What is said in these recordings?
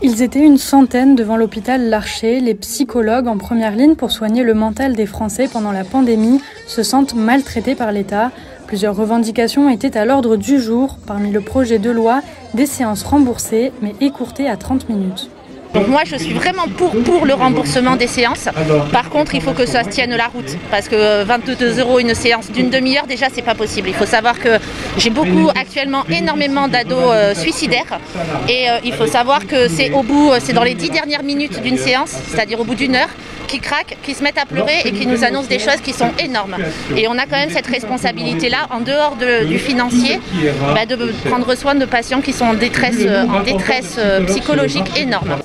Ils étaient une centaine devant l'hôpital Larcher. Les psychologues en première ligne pour soigner le mental des Français pendant la pandémie se sentent maltraités par l'État. Plusieurs revendications étaient à l'ordre du jour. Parmi le projet de loi, des séances remboursées mais écourtées à 30 minutes. Donc moi je suis vraiment pour le remboursement des séances. Par contre il faut que ça tienne la route parce que 22 € une séance d'une demi-heure déjà c'est pas possible. Il faut savoir que j'ai actuellement énormément d'ados suicidaires et il faut savoir que c'est dans les 10 dernières minutes d'une séance, c'est-à-dire au bout d'une heure, qui craquent, qui se mettent à pleurer et qui nous annoncent des choses qui sont énormes. Et on a quand même cette responsabilité-là, en dehors du financier, de prendre soin de patients qui sont en détresse psychologique énorme.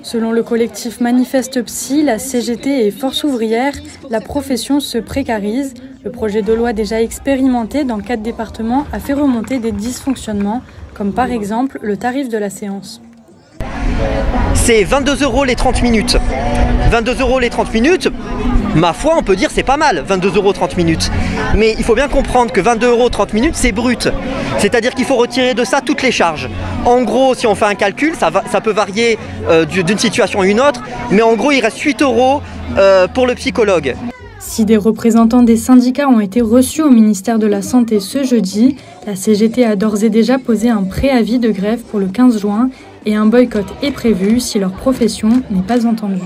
Selon le collectif Manifeste Psy, la CGT et Force ouvrière, la profession se précarise. Le projet de loi déjà expérimenté dans 4 départements a fait remonter des dysfonctionnements, comme par exemple le tarif de la séance. C'est 22 € les 30 minutes. 22 € les 30 minutes, ma foi, on peut dire c'est pas mal, 22 € 30 minutes. Mais il faut bien comprendre que 22 € 30 minutes, c'est brut. C'est-à-dire qu'il faut retirer de ça toutes les charges. En gros, si on fait un calcul, ça peut varier d'une situation à une autre, mais en gros, il reste 8 € pour le psychologue. Si des représentants des syndicats ont été reçus au ministère de la Santé ce jeudi, la CGT a d'ores et déjà posé un préavis de grève pour le 15 juin et un boycott est prévu si leur profession n'est pas entendue.